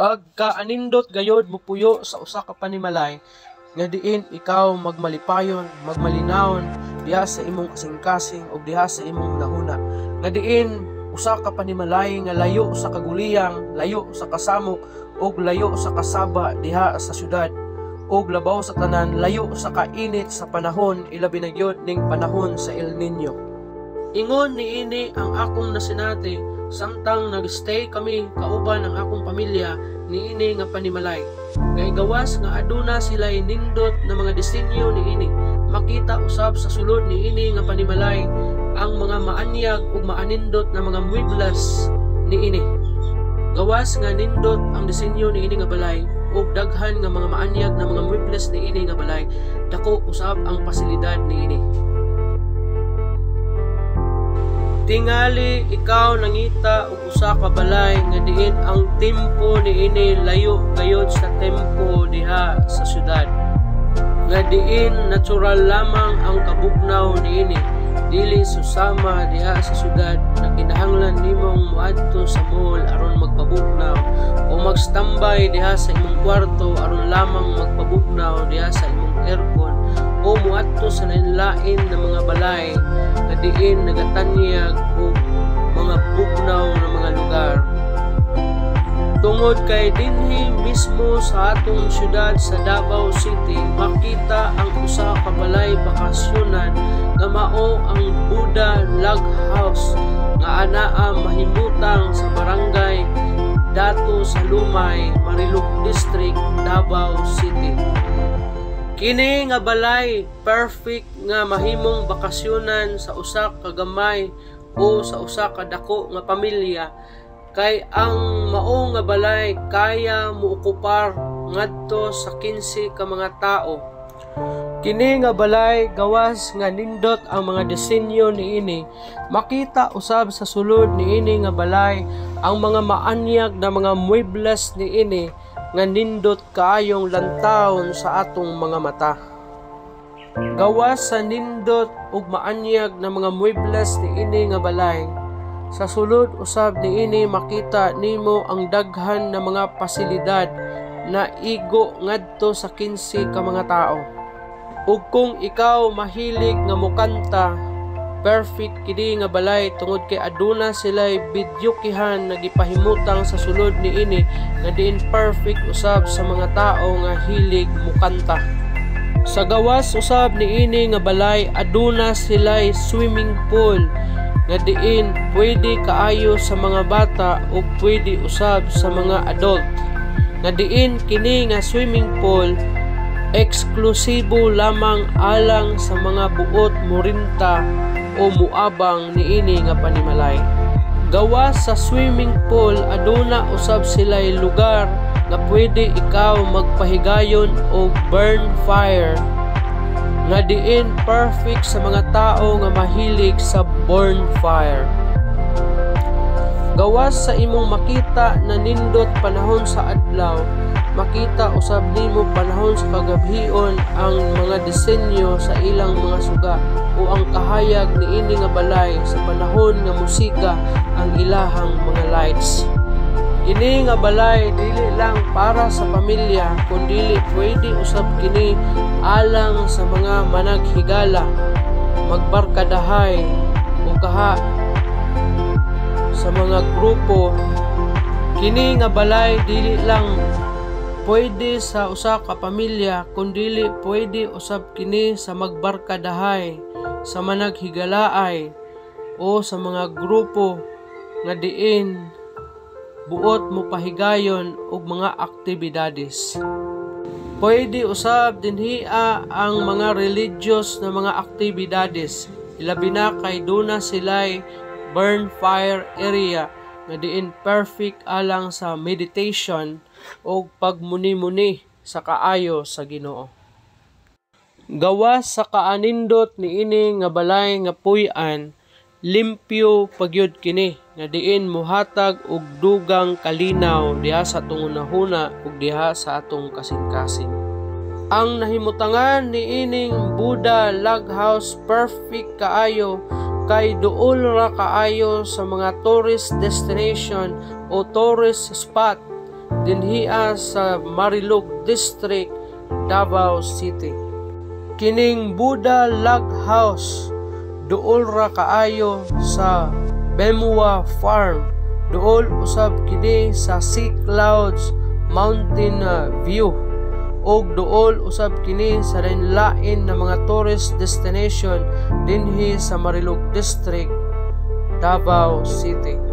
Pagkaanindot gayod mo puyo sa usa ka panimalay, nga diin ikaw magmalipayon, magmalinawon diha sa imong kasing-kasing ug diha sa imong nahuna. Nga diin usa ka panimalay nga layo sa kaguliyang, layo sa kasamok ug layo sa kasaba diha sa syudad, ug labaw sa tanan layo sa kainit sa panahon, ilabi na gyud ning panahon sa El Nino. Ingon niini ang akong nasinati samtang nagstay kami kauban ang akong pamilya niini nga panimalay. Kay gawas nga aduna sila'y nindot na mga disenyo niini, makita usab sa sulod niini nga panimalay ang mga maanyag ug maanindot na mga muebles niini. Gawas nga nindot ang disenyo niini nga balay ug daghan nga mga maanyag na mga muebles niini nga balay, dako usab ang pasilidad niini. Tingali ikaw nangita og usa ka balay nga diin ang tempo niini layo gayod sa tempo diha sa syudad. Nga diin natural lamang ang kabugnaw niini, dili susama diha sa syudad na kinahanglan nimong moadto sa mall aron magpabugnaw o magstambay diha sa imong kwarto aron lamang magpabugnaw diha sa imong aircon, o muadto sa lain-lain na mga balay na diin nagatanyag o mga bugnaw na mga lugar. Tungod kay dinhi mismo sa atong syudad sa Davao City, makita ang usa ka balay bakasyonan nga mao ang Buddha Log House nga anaa mahimutang sa barangay Dato sa Lumay, Marilog District, Davao City. Kini nga balay perfect nga mahimong bakasyonan sa usa ka gamay o sa usa ka dako nga pamilya, kay ang mao nga balay kaya muokupar ngadto sa 15 ka mga tao. Kini nga balay gawas nga nindot ang mga disenyo niini, makita usab sa sulod niini nga balay ang mga maanyag na mga muebles niini nga nindot kaayong lantawon sa atong mga mata. Gawas sa nindot ug maanyag na mga muebles niini nga balay, sa sulod usab niini makita nimo ang daghan na mga pasilidad na igo ngadto sa 15 ka mga tao. Ug kung ikaw mahilig nga mokanta, perfect kini nga balay tungod kay aduna sila'y bidyokihan na gipahimutang sa sulod niini nga diin perfect usab sa mga tao nga hilig mokanta. Sa gawas usab niini nga balay aduna sila'y swimming pool nga diin pwede kaayo sa mga bata ug pwede usab sa mga adult. Nga diin kini nga swimming pool eksklusibo lamang alang sa mga buot morinta o muabang niini nga panimalay. Gawas sa swimming pool aduna usab sila'y lugar nga pwede ikaw magpahigayon o burn fire nga diin perfect sa mga tao nga mahilig sa burn fire. Gawas sa imong makita na nindot panahon sa adlaw, makita usab nimo panahon sa kagabhion ang mga disenyo sa ilang mga suga o ang kahayag niini nga balay sa panahon nga musika ang ilahang mga lights. Kini nga balay dili lang para sa pamilya kundi pwede usab kini alang sa mga managhigala, magbarkadahay o kaha sa mga grupo. Kini nga balay dili lang pwede sa usa ka pamilya kundi pwede usab kini sa magbarkadahay, sa managhigalaay o sa mga grupo nga diin buot mo pahigayon og mga aktibidades. Pwede usab dinhiya ang mga religious na mga aktibidades, ilabi na kay duna sila'y burn fire area nga diin perfect alang sa meditation o pagmuni-muni sa kaayo sa Ginoo. Gawas sa kaanindot niini nga balay nga puy-an, limpyo pagyud kini nga diin mohatag og dugang kalinaw diha sa atong unahuna ug diha sa atong kasing-kasing. Ang nahimutangan niining Buddha Log House perfect kaayo kay duol ra kaayo sa mga tourist destination o tourist spot dinhiya sa Marilog District, Davao City. Kining Buddha Log House duol ra kaayo sa Bemwa Farm. Duol usab kini sa Sea Clouds Mountain View, og duol usab kini sa lain na mga tourist destination dinhi sa Marilog District, Davao City.